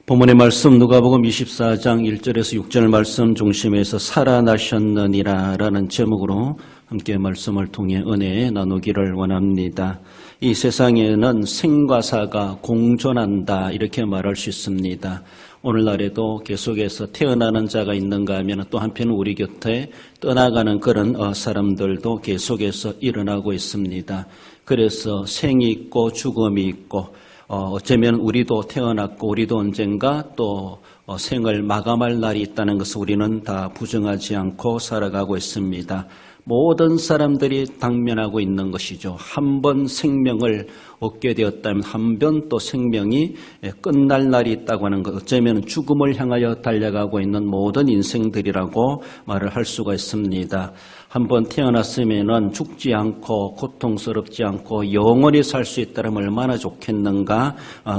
본문의 말씀 누가복음 24장 1절에서 6절 말씀 중심에서 살아나셨느니라 라는 제목으로 함께 말씀을 통해 은혜 나누기를 원합니다. 이 세상에는 생과 사가 공존한다 이렇게 말할 수 있습니다. 오늘날에도 계속해서 태어나는 자가 있는가 하면 또 한편 우리 곁에 떠나가는 그런 사람들도 계속해서 일어나고 있습니다. 그래서 생이 있고 죽음이 있고 어쩌면 우리도 태어났고 우리도 언젠가 또 생을 마감할 날이 있다는 것을 우리는 다 부정하지 않고 살아가고 있습니다. 모든 사람들이 당면하고 있는 것이죠. 한 번 생명을 얻게 되었다면 한 번 또 생명이 끝날 날이 있다고 하는 것, 어쩌면 죽음을 향하여 달려가고 있는 모든 인생들이라고 말을 할 수가 있습니다. 한번 태어났으면 죽지 않고 고통스럽지 않고 영원히 살 수 있다면 얼마나 좋겠는가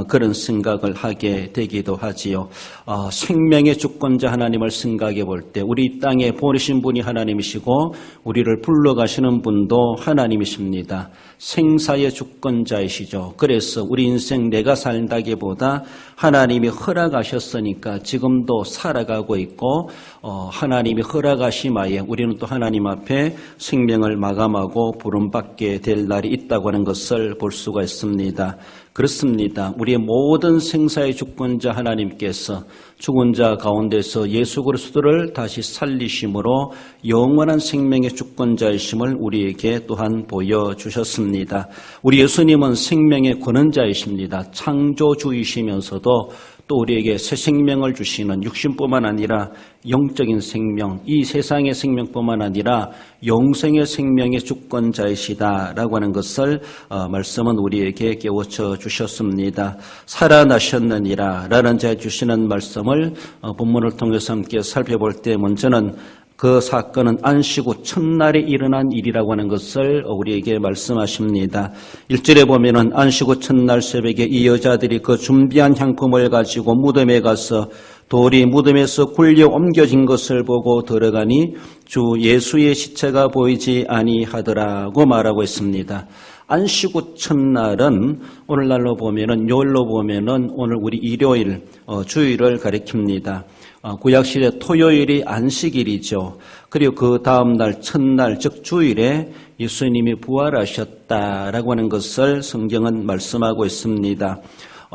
그런 생각을 하게 되기도 하지요. 생명의 주권자 하나님을 생각해 볼 때 우리 땅에 보내신 분이 하나님이시고 우리를 불러가시는 분도 하나님이십니다. 생사의 주권자이시죠. 그래서 우리 인생 내가 살다기보다 하나님이 허락하셨으니까 지금도 살아가고 있고 하나님이 허락하심하에 우리는 또 하나님 앞에 생명을 마감하고 부름받게 될 날이 있다고 하는 것을 볼 수가 있습니다. 그렇습니다. 우리의 모든 생사의 주권자 하나님께서 죽은 자 가운데서 예수 그리스도를 다시 살리심으로 영원한 생명의 주권자이심을 우리에게 또한 보여주셨습니다. 우리 예수님은 생명의 권원자이십니다. 창조주이시면서도 또 우리에게 새 생명을 주시는 육신뿐만 아니라 영적인 생명, 이 세상의 생명뿐만 아니라 영생의 생명의 주권자이시다라고 하는 것을 말씀은 우리에게 깨우쳐 주셨습니다. 살아나셨느니라 라는 자 주시는 말씀을 본문을 통해서 함께 살펴볼 때 먼저는 그 사건은 안식 후 첫날에 일어난 일이라고 하는 것을 우리에게 말씀하십니다. 1절에 보면은 안식 후 첫날 새벽에 이 여자들이 그 준비한 향품을 가지고 무덤에 가서 돌이 무덤에서 굴려 옮겨진 것을 보고 들어가니 주 예수의 시체가 보이지 아니하더라고 말하고 있습니다. 안식 후 첫날은 오늘날로 보면은 요일로 보면은 오늘 우리 일요일 주일을 가리킵니다. 구약시대 토요일이 안식일이죠. 그리고 그 다음 날 첫날 즉 주일에 예수님이 부활하셨다라고 하는 것을 성경은 말씀하고 있습니다.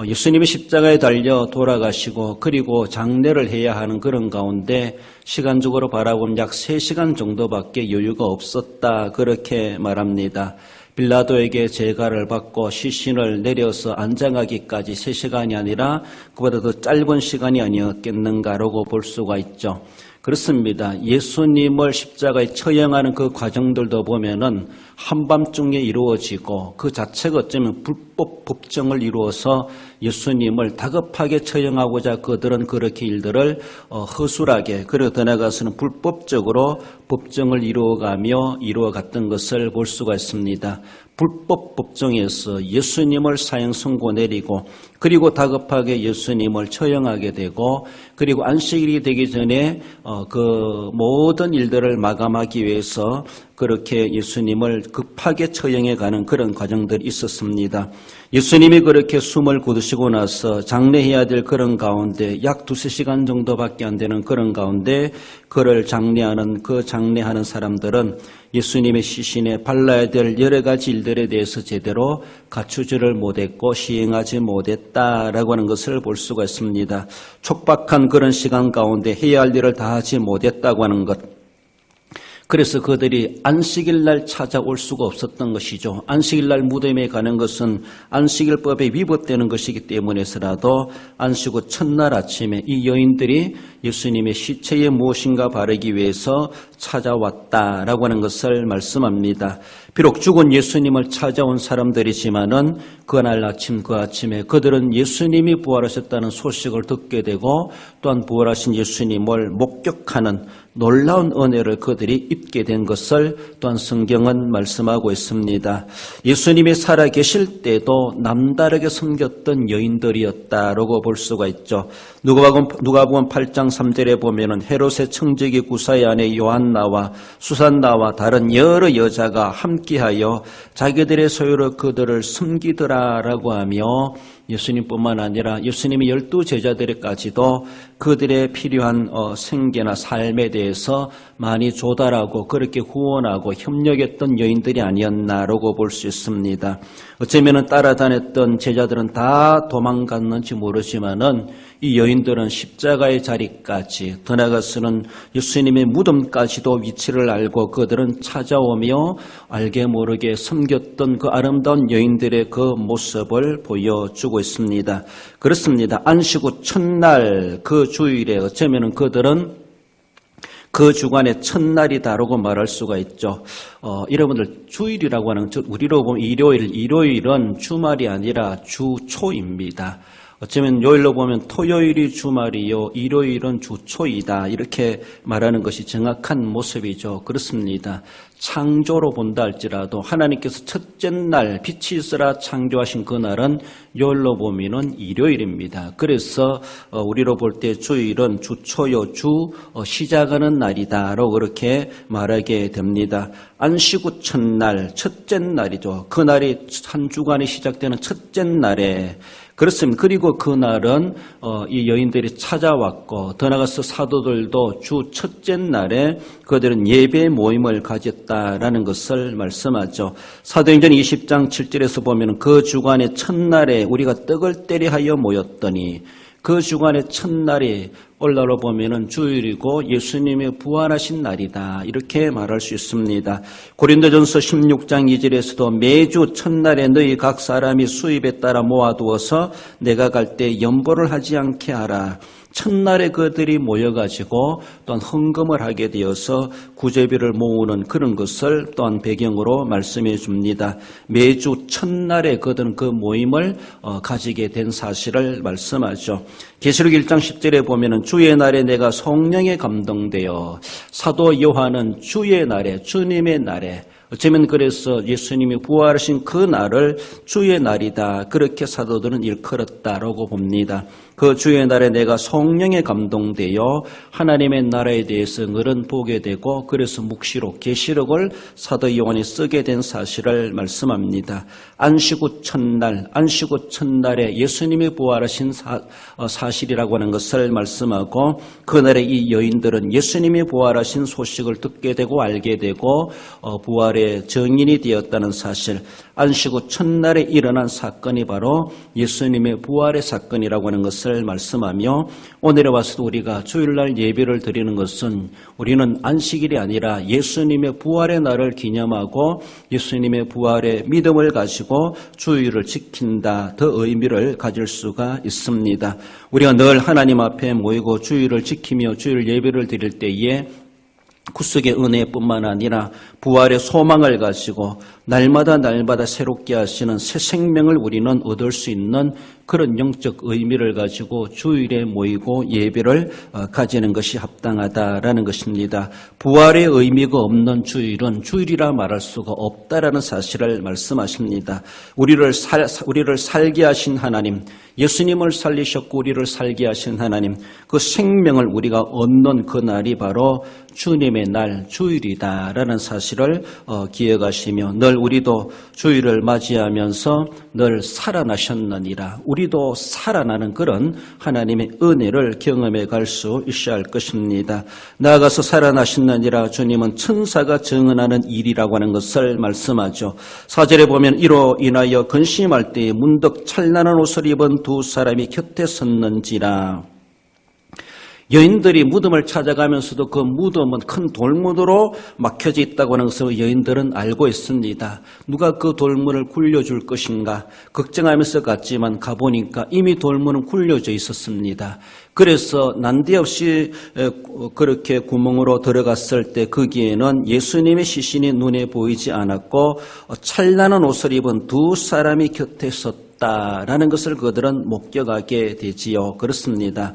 예수님이 십자가에 달려 돌아가시고 그리고 장례를 해야 하는 그런 가운데 시간적으로 바라보면 약 3시간 정도밖에 여유가 없었다 그렇게 말합니다. 빌라도에게 제가를 받고 시신을 내려서 안장하기까지 3시간이 아니라 그보다 더 짧은 시간이 아니었겠는가라고 볼 수가 있죠. 그렇습니다. 예수님을 십자가에 처형하는 그 과정들도 보면은 한밤중에 이루어지고 그 자체가 어쩌면 불법 법정을 이루어서 예수님을 다급하게 처형하고자 그들은 그렇게 일들을 허술하게 그리고 더 나아가서는 불법적으로 법정을 이루어갔던 것을 볼 수가 있습니다. 불법 법정에서 예수님을 사형 선고 내리고 그리고 다급하게 예수님을 처형하게 되고 그리고 안식일이 되기 전에 그 모든 일들을 마감하기 위해서 그렇게 예수님을 급하게 처형해 가는 그런 과정들이 있었습니다. 예수님이 그렇게 숨을 거두시고 나서 장례해야 될 그런 가운데 약 2-3시간 정도밖에 안 되는 그런 가운데 그를 장례하는 사람들은 예수님의 시신에 발라야 될 여러 가지 일들에 대해서 제대로 갖추지를 못했고 시행하지 못했다라고 하는 것을 볼 수가 있습니다. 촉박한 그런 시간 가운데 해야 할 일을 다 하지 못했다고 하는 것. 그래서 그들이 안식일 날 찾아올 수가 없었던 것이죠. 안식일 날 무덤에 가는 것은 안식일법에 위법되는 것이기 때문에서라도 안식 후 첫날 아침에 이 여인들이 예수님의 시체에 무엇인가 바르기 위해서 찾아왔다라고 하는 것을 말씀합니다. 비록 죽은 예수님을 찾아온 사람들이지만은 그날 아침 그 아침에 그들은 예수님이 부활하셨다는 소식을 듣게 되고 또한 부활하신 예수님을 목격하는 놀라운 은혜를 그들이 입게 된 것을 또한 성경은 말씀하고 있습니다. 예수님이 살아계실 때도 남다르게 섬겼던 여인들이었다라고 볼 수가 있죠. 누가복음 8장 3절에 보면은 헤롯의 청지기 구사의 아내 요한나와 수산나와 다른 여러 여자가 함께하여 자기들의 소유로 그들을 숨기더라라고 하며 예수님뿐만 아니라 예수님의 12제자들에까지도 그들의 필요한 생계나 삶에 대해서 많이 조달하고 그렇게 후원하고 협력했던 여인들이 아니었나라고 볼 수 있습니다. 어쩌면 따라다녔던 제자들은 다 도망갔는지 모르지만은 이 여인들은 십자가의 자리까지, 더 나아가서는 예수님의 무덤까지도 위치를 알고 그들은 찾아오며 알게 모르게 섬겼던 그 아름다운 여인들의 그 모습을 보여주고 있습니다. 그렇습니다. 안식 후 첫날 그 주일에 어쩌면 그들은 그 주간의 첫날이다라고 말할 수가 있죠. 여러분들 주일이라고 하는, 우리로 보면 일요일은 주말이 아니라 주초입니다. 어쩌면 요일로 보면 토요일이 주말이요, 일요일은 주초이다, 이렇게 말하는 것이 정확한 모습이죠. 그렇습니다. 창조로 본다 할지라도 하나님께서 첫째 날 빛이 있으라 창조하신 그날은 요일로 보면은 일요일입니다. 그래서 우리로 볼 때 주일은 주초요, 시작하는 날이다라고 그렇게 말하게 됩니다. 안식 후 첫날, 첫째 날이죠. 그날이 한 주간이 시작되는 첫째 날에, 그렇습니다. 그리고 그날은 이 여인들이 찾아왔고, 더 나아가서 사도들도 주 첫째 날에 그들은 예배 모임을 가졌다라는 것을 말씀하죠. 사도행전 20장 7절에서 보면 그 주간의 첫날에 우리가 떡을 때려 하여 모였더니, 그 주간의 첫날이 오늘날로 보면은 주일이고 예수님의 부활하신 날이다, 이렇게 말할 수 있습니다. 고린도전서 16장 2절에서도 매주 첫날에 너희 각 사람이 수입에 따라 모아두어서 내가 갈 때 연보를 하지 않게 하라. 첫날에 그들이 모여가지고 또한 헌금을 하게 되어서 구제비를 모으는 그런 것을 또한 배경으로 말씀해 줍니다. 매주 첫날에 그들은 그 모임을 가지게 된 사실을 말씀하죠. 계시록 1장 10절에 보면은 주의 날에 내가 성령에 감동되어, 사도 요한은 주의 날에, 주님의 날에, 어쩌면 그래서 예수님이 부활하신 그 날을 주의 날이다, 그렇게 사도들은 일컬었다라고 봅니다. 그 주의 날에 내가 성령에 감동되어 하나님의 나라에 대해서 늘은 보게 되고, 그래서 묵시록, 계시록을 사도 요한이 쓰게 된 사실을 말씀합니다. 안식 후 첫날, 안식 후 첫날에 예수님이 부활하신 사실이라고 하는 것을 말씀하고, 그날에 이 여인들은 예수님이 부활하신 소식을 듣게 되고 알게 되고 부활의 증인이 되었다는 사실, 안식 후 첫날에 일어난 사건이 바로 예수님의 부활의 사건이라고 하는 것을 말씀하며, 오늘에 와서도 우리가 주일날 예배를 드리는 것은 우리는 안식일이 아니라 예수님의 부활의 날을 기념하고 예수님의 부활의 믿음을 가지고 주일을 지킨다, 더 의미를 가질 수가 있습니다. 우리가 늘 하나님 앞에 모이고 주일을 지키며 주일 예배를 드릴 때에 구속의 은혜뿐만 아니라 부활의 소망을 가지고 날마다 새롭게 하시는 새 생명을 우리는 얻을 수 있는 그런 영적 의미를 가지고 주일에 모이고 예배를 가지는 것이 합당하다라는 것입니다. 부활의 의미가 없는 주일은 주일이라 말할 수가 없다라는 사실을 말씀하십니다. 우리를 살게 하신 하나님, 예수님을 살리셨고 우리를 살게 하신 하나님, 그 생명을 우리가 얻는 그 날이 바로 주님의 날, 주일이다라는 사실을 기억하시며, 늘 우리도 주일을 맞이하면서 늘 살아나셨느니라, 우리도 살아나는 그런 하나님의 은혜를 경험해 갈 수 있어야 할 것입니다. 나아가서 살아나셨느니라, 주님은 천사가 증언하는 일이라고 하는 것을 말씀하죠. 4절에 보면 이로 인하여 근심할 때에 문득 찬란한 옷을 입은 두 사람이 곁에 섰는지라. 여인들이 무덤을 찾아가면서도 그 무덤은 큰 돌문으로 막혀져 있다고 하는 것을 여인들은 알고 있습니다. 누가 그 돌문을 굴려줄 것인가 걱정하면서 갔지만 가보니까 이미 돌문은 굴려져 있었습니다. 그래서 난데없이 그렇게 구멍으로 들어갔을 때 거기에는 예수님의 시신이 눈에 보이지 않았고 찬란한 옷을 입은 두 사람이 곁에 섰다라는 것을 그들은 목격하게 되지요. 그렇습니다.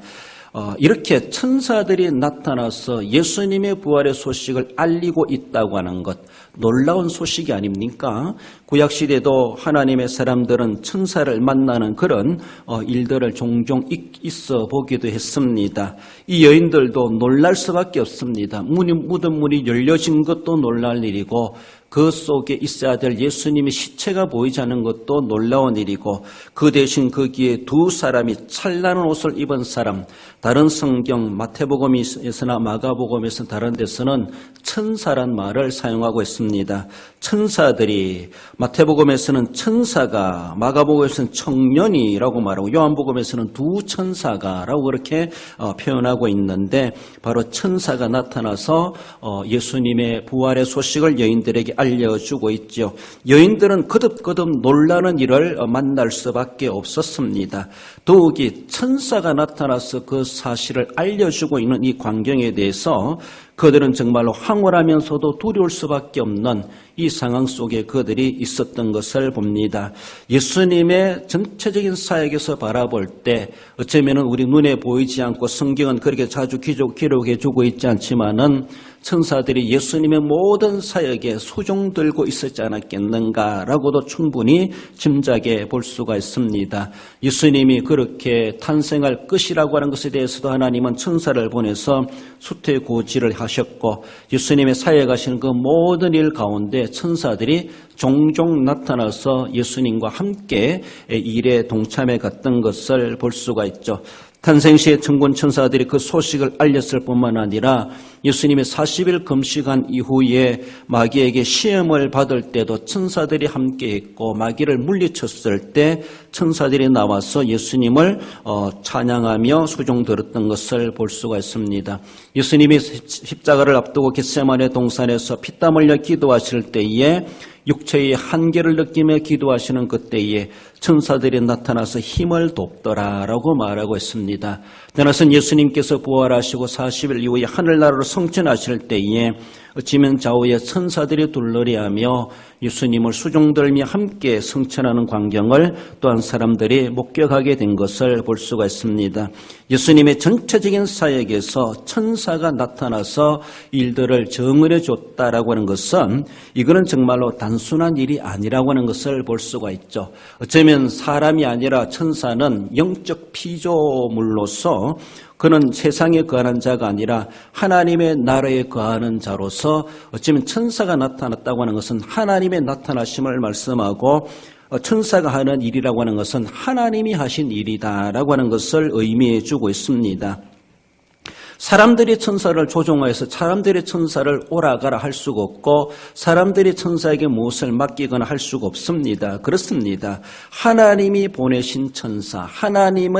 이렇게 천사들이 나타나서 예수님의 부활의 소식을 알리고 있다고 하는 것, 놀라운 소식이 아닙니까? 구약시대도 하나님의 사람들은 천사를 만나는 그런 일들을 종종 있어 보기도 했습니다. 이 여인들도 놀랄 수밖에 없습니다. 무덤 문이 열려진 것도 놀랄 일이고 그 속에 있어야 될 예수님의 시체가 보이지 않는 것도 놀라운 일이고 그 대신 거기에 두 사람이 찬란한 옷을 입은 사람, 다른 성경 마태복음에서나 마가복음에서 다른 데서는 천사란 말을 사용하고 있습니다. 천사들이 마태복음에서는 천사가, 마가복음에서는 청년이라고 말하고 요한복음에서는 두 천사가라고 그렇게 표현하고 있는데 바로 천사가 나타나서 예수님의 부활의 소식을 여인들에게 알려주고 있죠. 여인들은 거듭거듭 놀라는 일을 만날 수밖에 없었습니다. 더욱이 천사가 나타나서 그 사실을 알려주고 있는 이 광경에 대해서 그들은 정말로 황홀하면서도 두려울 수밖에 없는 이 상황 속에 그들이 있었던 것을 봅니다. 예수님의 전체적인 사역에서 바라볼 때 어쩌면 우리 눈에 보이지 않고 성경은 그렇게 자주 기록해주고 있지 않지만은 천사들이 예수님의 모든 사역에 소종 들고 있었지 않았겠는가라고도 충분히 짐작해 볼 수가 있습니다. 예수님이 그렇게 탄생할 것이라고 하는 것에 대해서도 하나님은 천사를 보내서 수태고지를 하셨고 예수님의 사역하시는 그 모든 일 가운데 천사들이 종종 나타나서 예수님과 함께 일에 동참해 갔던 것을 볼 수가 있죠. 탄생 시에 천군 천사들이 그 소식을 알렸을 뿐만 아니라 예수님의 40일 금식한 이후에 마귀에게 시험을 받을 때도 천사들이 함께했고 마귀를 물리쳤을 때 천사들이 나와서 예수님을 찬양하며 수종 들었던 것을 볼 수가 있습니다. 예수님이 십자가를 앞두고 겟세마네 동산에서 피땀 흘려 기도하실 때에 육체의 한계를 느끼며 기도하시는 그때에 천사들이 나타나서 힘을 돕더라라고 말하고 있습니다. 따라서 예수님께서 부활하시고 40일 이후에 하늘나라로 승천하실 때에 어찌면 좌우에 천사들이 둘러리하며 예수님을 수종들며 함께 승천하는 광경을 또한 사람들이 목격하게 된 것을 볼 수가 있습니다. 예수님의 전체적인 사역에서 천사가 나타나서 일들을 정언해 줬다라고 하는 것은 이거는 정말로 단순한 일이 아니라고 하는 것을 볼 수가 있죠. 어쩌면 사람이 아니라 천사는 영적 피조물로서 그는 세상에 거하는 자가 아니라 하나님의 나라에 거하는 자로서 어쩌면 천사가 나타났다고 하는 것은 하나님의 나타나심을 말씀하고 천사가 하는 일이라고 하는 것은 하나님이 하신 일이다라고 하는 것을 의미해 주고 있습니다. 사람들이 천사를 조종하여서 사람들이 천사를 오라가라 할 수가 없고 사람들이 천사에게 무엇을 맡기거나 할 수가 없습니다. 그렇습니다. 하나님이 보내신 천사, 하나님의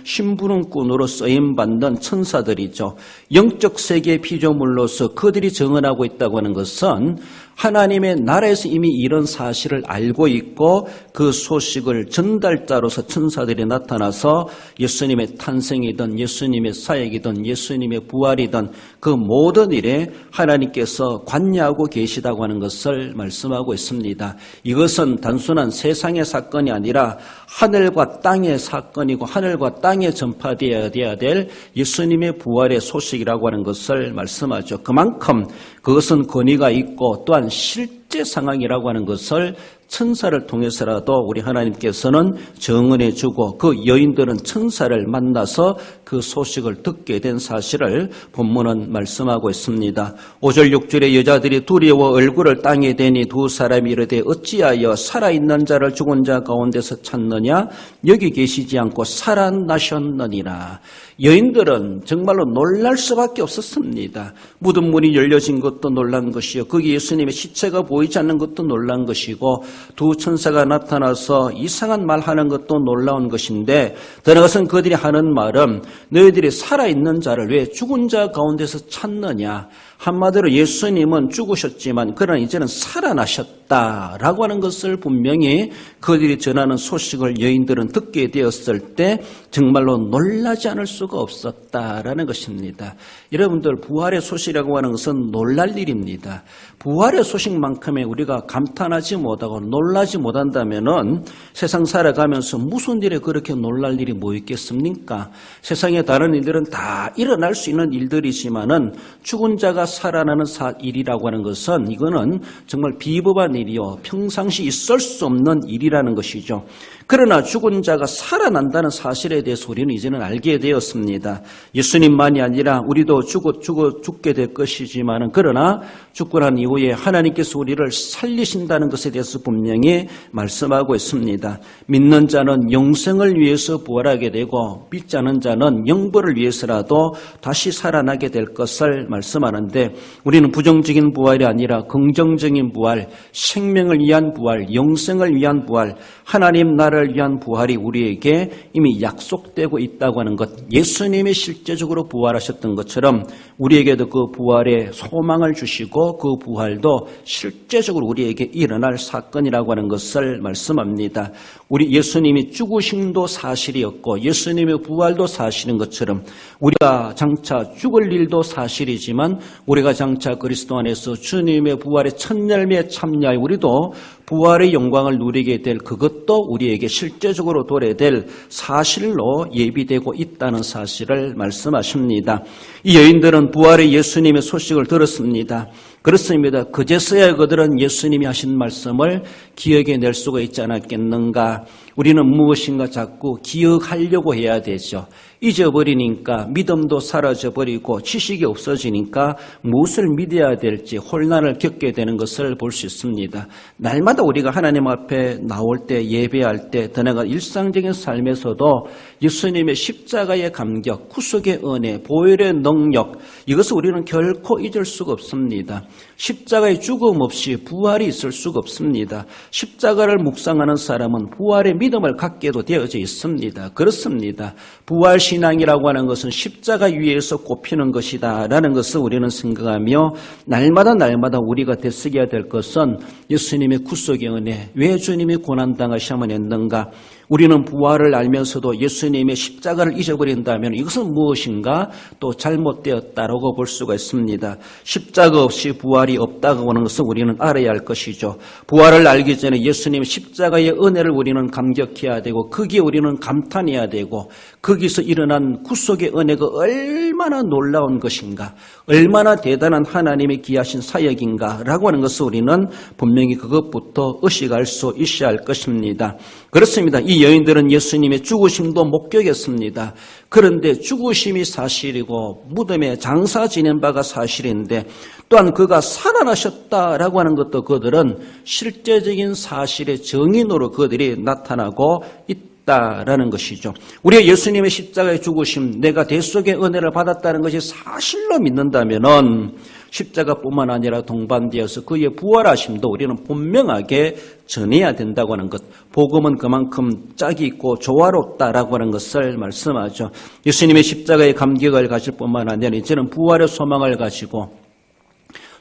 심부름꾼으로 쓰임받는 천사들이죠. 영적 세계의 피조물로서 그들이 정언하고 있다고 하는 것은 하나님의 나라에서 이미 이런 사실을 알고 있고 그 소식을 전달자로서 천사들이 나타나서 예수님의 탄생이든 예수님의 사역이든 예수님의 부활이든 그 모든 일에 하나님께서 관여하고 계시다고 하는 것을 말씀하고 있습니다. 이것은 단순한 세상의 사건이 아니라 하늘과 땅의 사건이고 하늘과 땅에 전파되어야 될 예수님의 부활의 소식이라고 하는 것을 말씀하죠. 그만큼 그것은 권위가 있고 또한 실제 상황이라고 하는 것을 천사를 통해서라도 우리 하나님께서는 증언해 주고 그 여인들은 천사를 만나서 그 소식을 듣게 된 사실을 본문은 말씀하고 있습니다. 5절 6절에 여자들이 두려워 얼굴을 땅에 대니 두 사람이 이르되 어찌하여 살아있는 자를 죽은 자 가운데서 찾느냐 여기 계시지 않고 살아나셨느니라. 여인들은 정말로 놀랄 수밖에 없었습니다. 무덤 문이 열려진 것도 놀란 것이요 거기 예수님의 시체가 보이지 않는 것도 놀란 것이고 두 천사가 나타나서 이상한 말하는 것도 놀라운 것인데 더 나아가서는 그들이 하는 말은 너희들이 살아있는 자를 왜 죽은 자 가운데서 찾느냐. 한마디로 예수님은 죽으셨지만 그러나 이제는 살아나셨다라고 하는 것을 분명히 그들이 전하는 소식을 여인들은 듣게 되었을 때 정말로 놀라지 않을 수가 없었다라는 것입니다. 여러분들 부활의 소식이라고 하는 것은 놀랄 일입니다. 부활의 소식만큼의 우리가 감탄하지 못하고 놀라지 못한다면은 세상 살아가면서 무슨 일에 그렇게 놀랄 일이 뭐 있겠습니까? 세상의 다른 일들은 다 일어날 수 있는 일들이지만은 죽은 자가 살아나는 일이라고 하는 것은 이거는 정말 비법한 일이요, 평상시 있을 수 없는 일이라는 것이죠. 그러나 죽은 자가 살아난다는 사실에 대해서 우리는 이제는 알게 되었습니다. 예수님만이 아니라 우리도 죽게 될 것이지만, 그러나 죽고 난 이후에 하나님께서 우리를 살리신다는 것에 대해서 분명히 말씀하고 있습니다. 믿는 자는 영생을 위해서 부활하게 되고 믿지 않은 자는 영벌을 위해서라도 다시 살아나게 될 것을 말씀하는데, 우리는 부정적인 부활이 아니라 긍정적인 부활, 생명을 위한 부활, 영생을 위한 부활, 하나님 나라를 위한 부활이 우리에게 이미 약속되고 있다고 하는 것, 예수님이 실제적으로 부활하셨던 것처럼 우리에게도 그 부활의 소망을 주시고 그 부활도 실제적으로 우리에게 일어날 사건이라고 하는 것을 말씀합니다. 우리 예수님이 죽으심도 사실이었고 예수님의 부활도 사실인 것처럼 우리가 장차 죽을 일도 사실이지만 우리가 장차 그리스도 안에서 주님의 부활의 첫 열매에 참여할 우리도 부활의 영광을 누리게 될 그것도 우리에게 실제적으로 도래될 사실로 예비되고 있다는 사실을 말씀하십니다. 이 여인들은 부활의 예수님의 소식을 들었습니다. 그렇습니다. 그제서야 그들은 예수님이 하신 말씀을 기억해낼 수가 있지 않았겠는가. 우리는 무엇인가 자꾸 기억하려고 해야 되죠. 잊어버리니까 믿음도 사라져버리고 지식이 없어지니까 무엇을 믿어야 될지 혼란을 겪게 되는 것을 볼 수 있습니다. 날마다 우리가 하나님 앞에 나올 때, 예배할 때, 더 나아가 일상적인 삶에서도 예수님의 십자가의 감격, 구속의 은혜, 보혈의 능력, 이것을 우리는 결코 잊을 수가 없습니다. 십자가의 죽음 없이 부활이 있을 수가 없습니다. 십자가를 묵상하는 사람은 부활의 믿음을 갖게도 되어져 있습니다. 그렇습니다. 부활신앙이라고 하는 것은 십자가 위에서 꼽히는 것이다 라는 것을 우리는 생각하며 날마다 우리가 되새겨야 될 것은 예수님의 구속의 은혜, 왜 주님이 고난당하셔야만 했는가. 우리는 부활을 알면서도 예수님의 십자가를 잊어버린다면 이것은 무엇인가 또 잘못되었다라고 볼 수가 있습니다. 십자가 없이 부활이 없다고 하는 것은 우리는 알아야 할 것이죠. 부활을 알기 전에 예수님의 십자가의 은혜를 우리는 감격해야 되고 거기에 우리는 감탄해야 되고 거기서 일어난 구속의 은혜가 얼마나 놀라운 것인가, 얼마나 대단한 하나님의 귀하신 사역인가 라고 하는 것을 우리는 분명히 그것부터 의식할 수 있어야 할 것입니다. 그렇습니다. 이 여인들은 예수님의 죽으심도 목격했습니다. 그런데 죽으심이 사실이고 무덤에 장사 지낸 바가 사실인데 또한 그가 살아나셨다라고 하는 것도 그들은 실제적인 사실의 증인으로 그들이 나타나고 있다라는 것이죠. 우리가 예수님의 십자가의 죽으심, 내가 대속의 은혜를 받았다는 것이 사실로 믿는다면은 십자가뿐만 아니라 동반되어서 그의 부활하심도 우리는 분명하게 전해야 된다고 하는 것, 복음은 그만큼 짝이 있고 조화롭다라고 하는 것을 말씀하죠. 예수님의 십자가의 감격을 가질 뿐만 아니라 이제는 부활의 소망을 가지고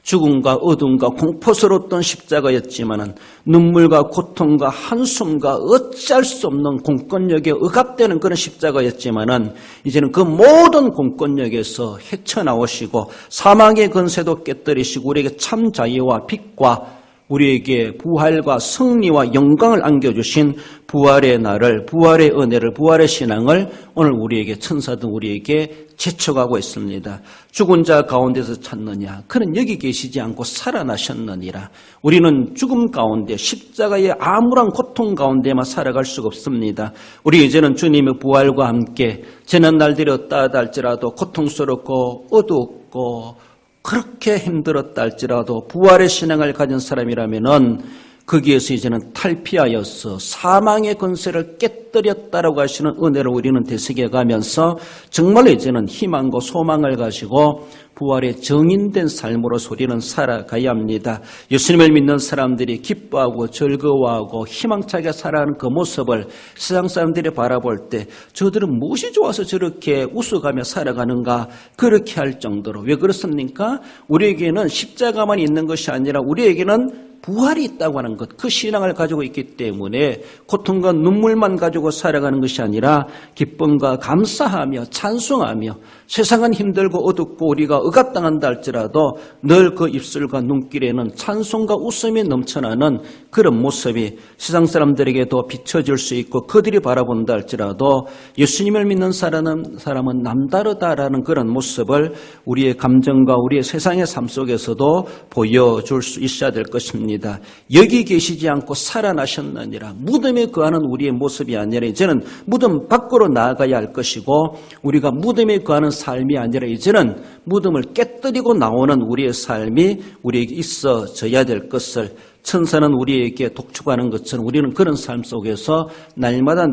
죽음과 어둠과 공포스러웠던 십자가였지만은 눈물과 고통과 한숨과 어찌할 수 없는 공권력에 억압되는 그런 십자가였지만은 이제는 그 모든 공권력에서 헤쳐나오시고 사망의 권세도 깨뜨리시고 우리에게 참 자유와 빛과 우리에게 부활과 승리와 영광을 안겨주신 부활의 날을, 부활의 은혜를, 부활의 신앙을 오늘 우리에게 천사들 우리에게 제쳐가고 있습니다. 죽은 자 가운데서 찾느냐? 그는 여기 계시지 않고 살아나셨느니라. 우리는 죽음 가운데 십자가의 암울한 고통 가운데만 살아갈 수가 없습니다. 우리 이제는 주님의 부활과 함께 지난 날들이 어떠하다 할지라도 고통스럽고 어둡고 그렇게 힘들었다 할지라도 부활의 신앙을 가진 사람이라면은 거기에서 이제는 탈피하여서 사망의 권세를 깨뜨렸다라고 하시는 은혜를 우리는 되새겨가면서 정말로 이제는 희망과 소망을 가지고 부활의 정인된 삶으로 우리는 살아가야 합니다. 예수님을 믿는 사람들이 기뻐하고 즐거워하고 희망차게 살아가는 그 모습을 세상 사람들이 바라볼 때 저들은 무엇이 좋아서 저렇게 웃어가며 살아가는가 그렇게 할 정도로. 왜 그렇습니까? 우리에게는 십자가만 있는 것이 아니라 우리에게는 부활이 있다고 하는 것, 그 신앙을 가지고 있기 때문에 고통과 눈물만 가지고 살아가는 것이 아니라 기쁨과 감사하며 찬송하며 세상은 힘들고 어둡고 우리가 억압당한다 할지라도 늘 그 입술과 눈길에는 찬송과 웃음이 넘쳐나는 그런 모습이 세상 사람들에게도 비춰질 수 있고 그들이 바라본다 할지라도 예수님을 믿는 사람은 남다르다라는 그런 모습을 우리의 감정과 우리의 세상의 삶 속에서도 보여줄 수 있어야 될 것입니다. 여기 계시지 않고 살아나셨느니라. 무덤에 거하는 우리의 모습이 아니라 이제는 무덤 밖으로 나아가야 할 것이고 우리가 무덤에 거하는 삶이 아니라 이제는 무덤을 깨뜨리고 나오는 우리의 삶이 우리에게 있어져야 될 것을 천사는 우리에게 독촉하는 것처럼 우리는 그런 삶 속에서 날마다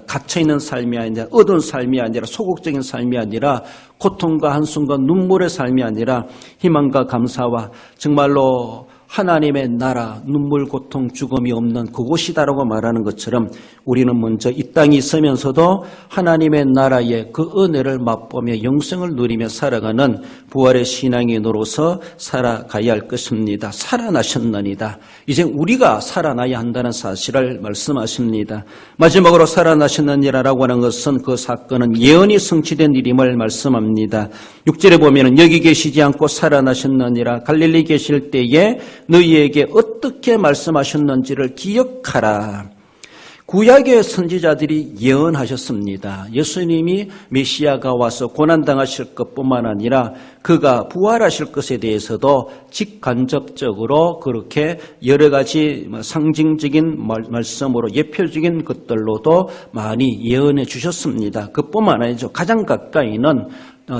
갇혀있는 삶이 아니라 어두운 삶이 아니라 소극적인 삶이 아니라 고통과 한숨과 눈물의 삶이 아니라 희망과 감사와 정말로 하나님의 나라, 눈물, 고통, 죽음이 없는 그곳이다라고 말하는 것처럼 우리는 먼저 이 땅에 있으면서도 하나님의 나라의 그 은혜를 맛보며 영생을 누리며 살아가는 부활의 신앙인으로서 살아가야 할 것입니다. 살아나셨느니라. 이제 우리가 살아나야 한다는 사실을 말씀하십니다. 마지막으로 살아나셨느니라라고 하는 것은 그 사건은 예언이 성취된 일임을 말씀합니다. 6절에 보면은 여기 계시지 않고 살아나셨느니라. 갈릴리 계실 때에 너희에게 어떻게 말씀하셨는지를 기억하라. 구약의 선지자들이 예언하셨습니다. 예수님이 메시아가 와서 고난당하실 것뿐만 아니라 그가 부활하실 것에 대해서도 직간접적으로 그렇게 여러 가지 상징적인 말씀으로 예표적인 것들로도 많이 예언해 주셨습니다. 그뿐만 아니죠. 가장 가까이는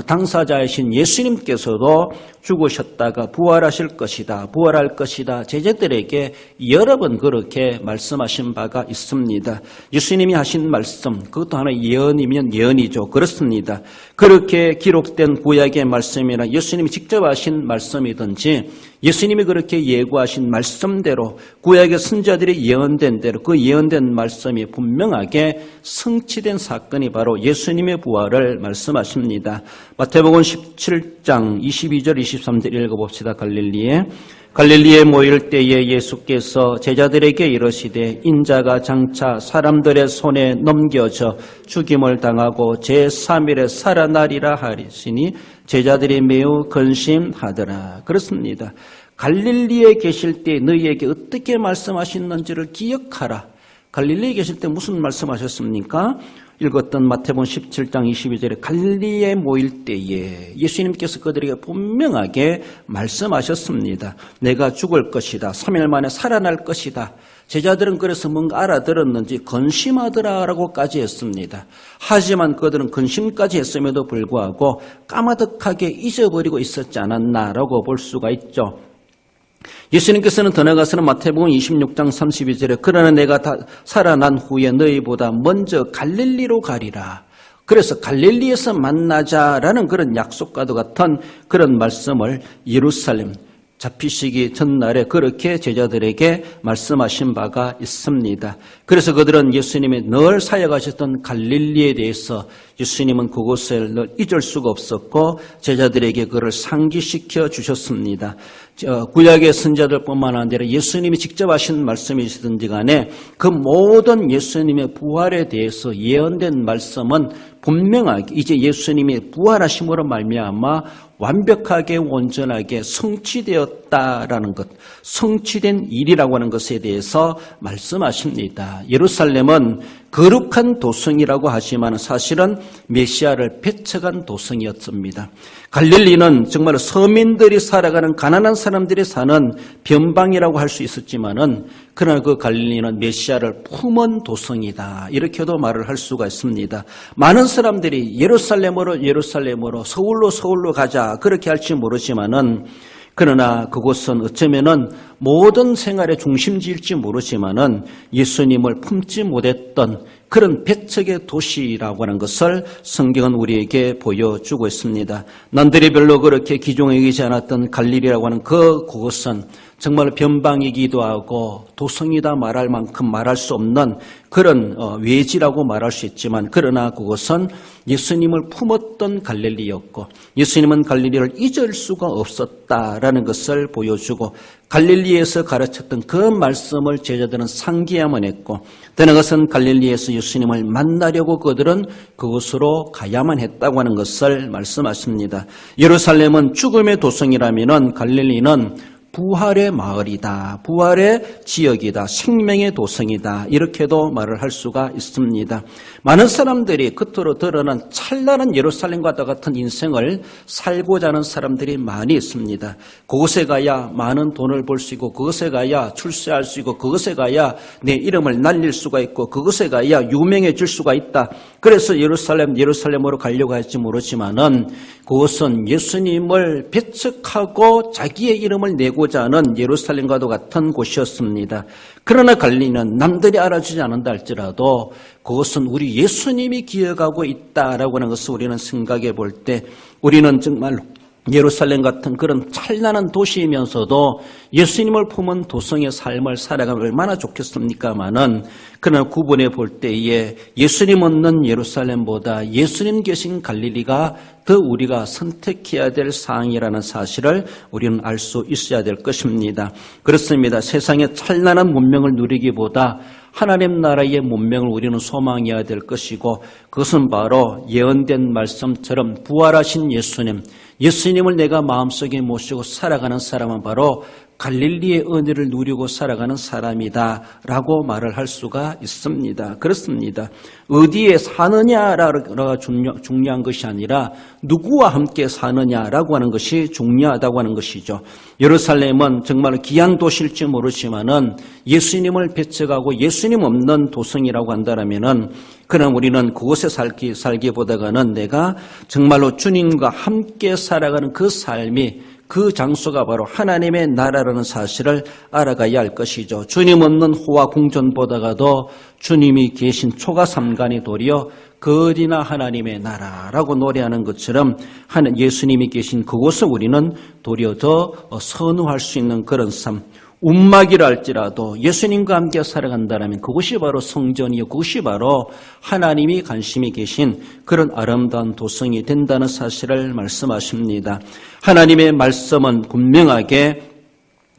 당사자이신 예수님께서도 죽으셨다가 부활하실 것이다, 부활할 것이다 제자들에게 여러 번 그렇게 말씀하신 바가 있습니다. 예수님이 하신 말씀, 그것도 하나의 예언이면 예언이죠. 그렇습니다. 그렇게 기록된 구약의 말씀이나 예수님이 직접 하신 말씀이든지 예수님이 그렇게 예고하신 말씀대로 구약의 선지자들이 예언된 대로 그 예언된 말씀이 분명하게 성취된 사건이 바로 예수님의 부활을 말씀하십니다. 마태복음 17장 22절 23절 읽어봅시다. 갈릴리에 모일 때에 예수께서 제자들에게 이르시되 인자가 장차 사람들의 손에 넘겨져 죽임을 당하고 제3일에 살아나리라 하시니 제자들이 매우 근심하더라. 그렇습니다. 갈릴리에 계실 때 너희에게 어떻게 말씀하셨는지를 기억하라. 갈릴리에 계실 때 무슨 말씀하셨습니까? 읽었던 마태복음 17장 22절에 갈릴리에 모일 때에 예수님께서 그들에게 분명하게 말씀하셨습니다. 내가 죽을 것이다. 3일 만에 살아날 것이다. 제자들은 그래서 뭔가 알아들었는지 근심하더라라고까지 했습니다. 하지만 그들은 근심까지 했음에도 불구하고 까마득하게 잊어버리고 있었지 않았나라고 볼 수가 있죠. 예수님께서는 더 나아가서는 마태복음 26장 32절에 그러나 내가 다 살아난 후에 너희보다 먼저 갈릴리로 가리라. 그래서 갈릴리에서 만나자라는 그런 약속과도 같은 그런 말씀을 예루살렘 잡히시기 전날에 그렇게 제자들에게 말씀하신 바가 있습니다. 그래서 그들은 예수님이 늘 사역하셨던 갈릴리에 대해서 예수님은 그곳을 늘 잊을 수가 없었고 제자들에게 그를 상기시켜 주셨습니다. 구약의 선지자들뿐만 아니라 예수님이 직접 하신 말씀이시든지 간에 그 모든 예수님의 부활에 대해서 예언된 말씀은 분명하게 이제 예수님이 부활하심으로 말미암아 완벽하게 온전하게 성취되었다라는 것, 성취된 일이라고 하는 것에 대해서 말씀하십니다. 예루살렘은 거룩한 도성이라고 하지만 사실은 메시아를 배척한 도성이었습니다. 갈릴리는 정말 서민들이 살아가는 가난한 사람들이 사는 변방이라고 할 수 있었지만은 그러나 그 갈릴리는 메시아를 품은 도성이다. 이렇게도 말을 할 수가 있습니다. 많은 사람들이 예루살렘으로 서울로 가자 그렇게 할지 모르지만은 그러나 그곳은 어쩌면은 모든 생활의 중심지일지 모르지만은 예수님을 품지 못했던 그런 배척의 도시라고 하는 것을 성경은 우리에게 보여주고 있습니다. 남들이 별로 그렇게 기종에 여기지 않았던 갈릴리라고 하는 그곳은 정말 변방이기도 하고 도성이다 말할 만큼 말할 수 없는 그런 외지라고 말할 수 있지만 그러나 그것은 예수님을 품었던 갈릴리였고 예수님은 갈릴리를 잊을 수가 없었다라는 것을 보여주고 갈릴리에서 가르쳤던 그 말씀을 제자들은 상기해야만 했고 더 나아가서는 갈릴리에서 예수님을 만나려고 그들은 그곳으로 가야만 했다고 하는 것을 말씀하십니다. 예루살렘은 죽음의 도성이라면 갈릴리는 부활의 마을이다. 부활의 지역이다. 생명의 도성이다. 이렇게도 말을 할 수가 있습니다. 많은 사람들이 겉으로 드러난 찬란한 예루살렘과 같은 인생을 살고자 하는 사람들이 많이 있습니다. 그곳에 가야 많은 돈을 벌 수 있고 그곳에 가야 출세할 수 있고 그곳에 가야 내 이름을 날릴 수가 있고 그곳에 가야 유명해질 수가 있다. 그래서 예루살렘으로 가려고 할지 모르지만은 그것은 예수님을 배척하고 자기의 이름을 내고자 하는 예루살렘과도 같은 곳이었습니다. 그러나 갈릴리는 남들이 알아주지 않는다 할지라도 그것은 우리 예수님이 기억하고 있다라고 하는 것을 우리는 생각해 볼 때 우리는 정말로 예루살렘 같은 그런 찬란한 도시이면서도 예수님을 품은 도성의 삶을 살아가면 얼마나 좋겠습니까마는 그러나 구분해 볼 때에 예수님 없는 예루살렘보다 예수님 계신 갈릴리가 더 우리가 선택해야 될 사항이라는 사실을 우리는 알 수 있어야 될 것입니다. 그렇습니다. 세상의 찬란한 문명을 누리기보다 하나님 나라의 문명을 우리는 소망해야 될 것이고 그것은 바로 예언된 말씀처럼 부활하신 예수님을 내가 마음속에 모시고 살아가는 사람은 바로 갈릴리의 은혜를 누리고 살아가는 사람이다 라고 말을 할 수가 있습니다. 그렇습니다. 어디에 사느냐가 중요한 것이 아니라 누구와 함께 사느냐라고 하는 것이 중요하다고 하는 것이죠. 예루살렘은 정말 귀한 도시일지 모르지만은 예수님을 배척하고 예수님 없는 도성이라고 한다면은 그럼 우리는 그곳에 살기보다는 내가 정말로 주님과 함께 살아가는 그 삶이 그 장소가 바로 하나님의 나라라는 사실을 알아가야 할 것이죠. 주님 없는 호화 궁전보다가도 주님이 계신 초가삼간이 도리어 그 어디나 하나님의 나라라고 노래하는 것처럼 예수님이 계신 그곳을 우리는 도리어 더 선호할 수 있는 그런 삶. 움막이라 할지라도 예수님과 함께 살아간다면 그것이 바로 성전이요 그것이 바로 하나님이 관심이 계신 그런 아름다운 도성이 된다는 사실을 말씀하십니다. 하나님의 말씀은 분명하게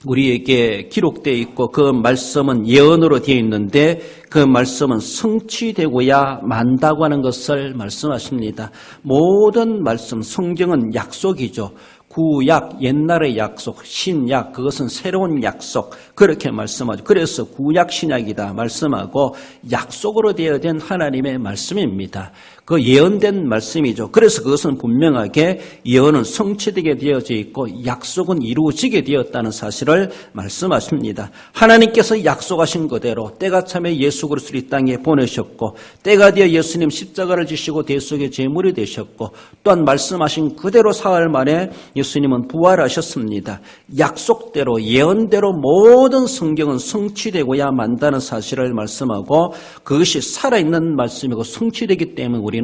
우리에게 기록되어 있고 그 말씀은 예언으로 되어 있는데 그 말씀은 성취되고야 만다고 하는 것을 말씀하십니다. 모든 말씀, 성경은 약속이죠. 구약, 옛날의 약속, 신약, 그것은 새로운 약속 그렇게 말씀하죠. 그래서 구약 신약이다 말씀하고 약속으로 되어 된 하나님의 말씀입니다. 그 예언된 말씀이죠. 그래서 그것은 분명하게 예언은 성취되게 되어져 있고 약속은 이루어지게 되었다는 사실을 말씀하십니다. 하나님께서 약속하신 그대로 때가 참에 예수 그리스도를 이 땅에 보내셨고 때가 되어 예수님 십자가를 지시고 대속의 제물이 되셨고 또한 말씀하신 그대로 사흘 만에 예수님은 부활하셨습니다. 약속대로 예언대로 모든 성경은 성취되고야 만다는 사실을 말씀하고 그것이 살아있는 말씀이고 성취되기 때문에 우리는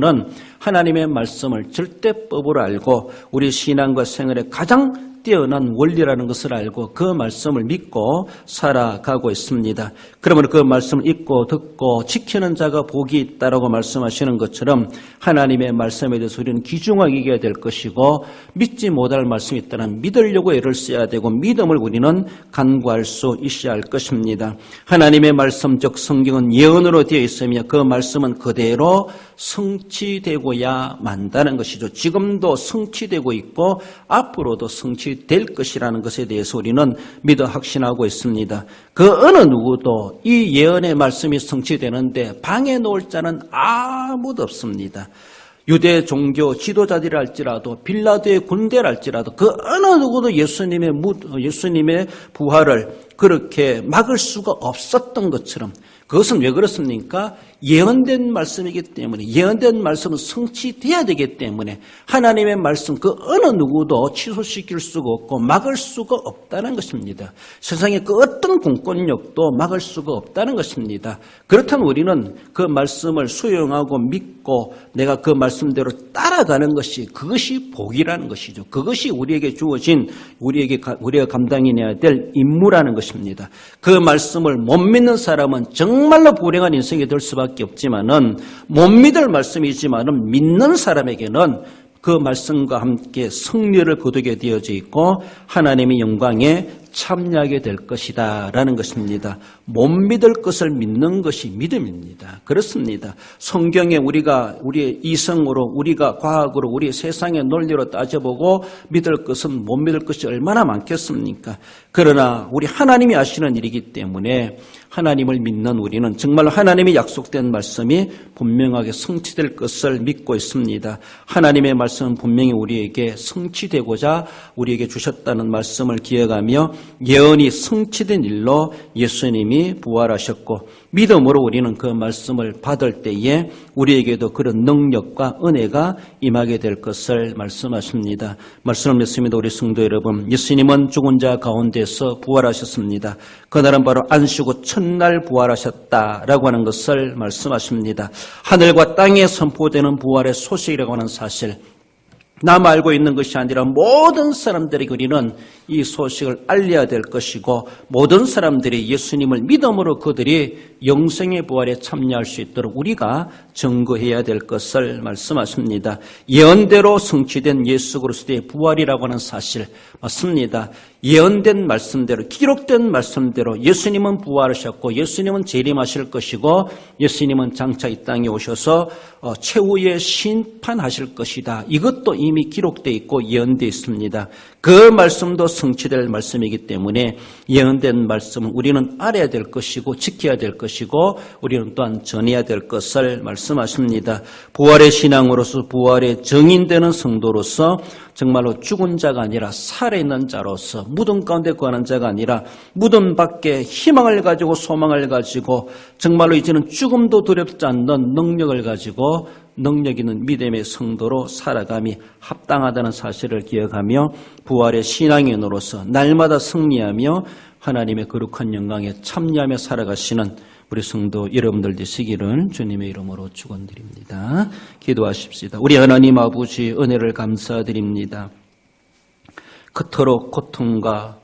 하나님의 말씀을 절대법으로 알고 우리 신앙과 생활에 가장 뛰어난 원리라는 것을 알고 그 말씀을 믿고 살아가고 있습니다. 그러면 그 말씀을 읽고 듣고 지키는 자가 복이 있다라고 말씀하시는 것처럼 하나님의 말씀에 대해서 우리는 귀중하게 여겨야 될 것이고 믿지 못할 말씀이 있다면 믿으려고 애를 써야 되고 믿음을 우리는 간구할 수 있어야 할 것입니다. 하나님의 말씀 즉 성경은 예언으로 되어 있으며 그 말씀은 그대로 성취되고야 만다는 것이죠. 지금도 성취되고 있고 앞으로도 성취될 것이라는 것에 대해서 우리는 믿어 확신하고 있습니다. 그 어느 누구도 이 예언의 말씀이 성취되는데 방해 놓을 자는 아무도 없습니다. 유대 종교 지도자들이 할지라도 빌라도의 군대를 할지라도 그 어느 누구도 예수님의 부활을 그렇게 막을 수가 없었던 것처럼 그것은 왜 그렇습니까? 예언된 말씀이기 때문에 예언된 말씀은 성취돼야 되기 때문에 하나님의 말씀 그 어느 누구도 취소시킬 수가 없고 막을 수가 없다는 것입니다. 세상의 그 어떤 공권력도 막을 수가 없다는 것입니다. 그렇다면 우리는 그 말씀을 수용하고 믿고 내가 그 말씀대로 따라가는 것이 그것이 복이라는 것이죠. 그것이 우리에게 주어진 우리가 감당해야 될 임무라는 것입니다. 그 말씀을 못 믿는 사람은 정말로 불행한 인생이 될 수밖에 없지만은 못 믿을 말씀이지만은 믿는 사람에게는 그 말씀과 함께 승리를 거두게 되어져 있고 하나님의 영광에 참여하게 될 것이다 라는 것입니다. 못 믿을 것을 믿는 것이 믿음입니다. 그렇습니다. 성경에 우리가 우리의 이성으로, 우리가 과학으로, 우리 세상의 논리로 따져보고 믿을 것은 못 믿을 것이 얼마나 많겠습니까? 그러나 우리 하나님이 아시는 일이기 때문에 하나님을 믿는 우리는 정말 하나님이 약속된 말씀이 분명하게 성취될 것을 믿고 있습니다. 하나님의 말씀은 분명히 우리에게 성취되고자 우리에게 주셨다는 말씀을 기억하며 예언이 성취된 일로 예수님이 부활하셨고 믿음으로 우리는 그 말씀을 받을 때에 우리에게도 그런 능력과 은혜가 임하게 될 것을 말씀하십니다. 말씀을 믿습니다. 우리 성도 여러분, 예수님은 죽은 자 가운데서 부활하셨습니다. 그날은 바로 안식 후 첫날 부활하셨다라고 하는 것을 말씀하십니다. 하늘과 땅에 선포되는 부활의 소식이라고 하는 사실, 남 알고 있는 것이 아니라 모든 사람들에게 우리는 이 소식을 알려야 될 것이고 모든 사람들이 예수님을 믿음으로 그들이 영생의 부활에 참여할 수 있도록 우리가 증거해야 될 것을 말씀하십니다. 예언대로 성취된 예수 그리스도의 부활이라고 하는 사실 맞습니다. 예언된 말씀대로, 기록된 말씀대로 예수님은 부활하셨고 예수님은 재림하실 것이고 예수님은 장차 이 땅에 오셔서 최후의 심판하실 것이다. 이것도 이미 기록되어 있고 예언되어 있습니다. 그 말씀도 성취될 말씀이기 때문에 예언된 말씀은 우리는 알아야 될 것이고 지켜야 될 것이고 우리는 또한 전해야 될 것을 말씀하십니다. 부활의 신앙으로서, 부활의 증인되는 성도로서 정말로 죽은 자가 아니라 살아있는 자로서, 무덤 가운데 거하는 자가 아니라 무덤 밖에 희망을 가지고 소망을 가지고 정말로 이제는 죽음도 두렵지 않는 능력을 가지고 능력 있는 믿음의 성도로 살아감이 합당하다는 사실을 기억하며 부활의 신앙인으로서 날마다 승리하며 하나님의 거룩한 영광에 참여하며 살아가시는 우리 성도 여러분들 되시기를 주님의 이름으로 축원드립니다. 기도하십시다. 우리 하나님 아버지 은혜를 감사드립니다. 그토록 고통과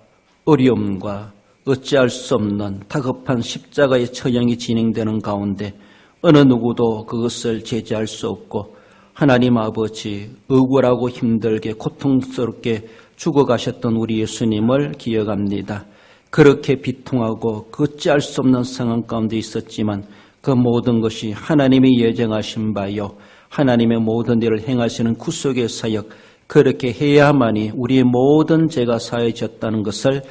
어려움과 어찌할 수 없는 다급한 십자가의 처형이 진행되는 가운데 어느 누구도 그것을 제지할 수 없고 하나님 아버지 억울하고 힘들게 고통스럽게 죽어가셨던 우리 예수님을 기억합니다. 그렇게 비통하고 어찌할 수 없는 상황 가운데 있었지만 그 모든 것이 하나님이 예정하신 바요 하나님의 모든 일을 행하시는 구속의 사역, 그렇게 해야만이 우리의 모든 죄가 사해졌다는 것을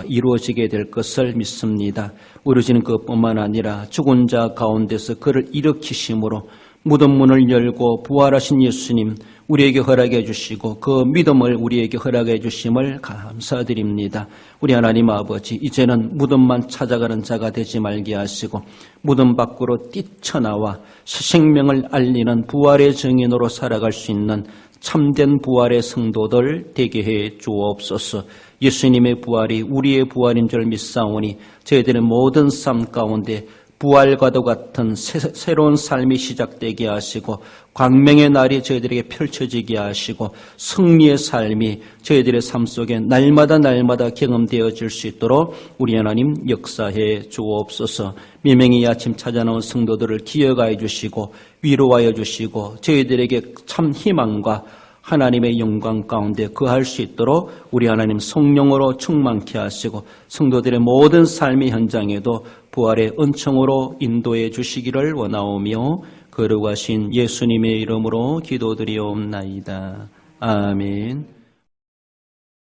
이루어지게 될 것을 믿습니다. 이루어지는 것뿐만 아니라 죽은 자 가운데서 그를 일으키심으로 무덤 문을 열고 부활하신 예수님 우리에게 허락해 주시고 그 믿음을 우리에게 허락해 주심을 감사드립니다. 우리 하나님 아버지, 이제는 무덤만 찾아가는 자가 되지 말게 하시고 무덤 밖으로 뛰쳐나와 생명을 알리는 부활의 증인으로 살아갈 수 있는 참된 부활의 성도들 되게 해 주옵소서. 예수님의 부활이 우리의 부활인 줄 믿사오니 저희들의 모든 삶 가운데 부활과도 같은 새로운 삶이 시작되게 하시고 광명의 날이 저희들에게 펼쳐지게 하시고 승리의 삶이 저희들의 삶 속에 날마다 경험되어질 수 있도록 우리 하나님 역사해 주옵소서. 미명이 아침 찾아나온 성도들을 기억하여 주시고 위로하여 주시고 저희들에게 참 희망과 하나님의 영광 가운데 거할 수 있도록 우리 하나님 성령으로 충만케 하시고 성도들의 모든 삶의 현장에도 부활의 은총으로 인도해 주시기를 원하오며 거룩하신 예수님의 이름으로 기도드리옵나이다. 아멘.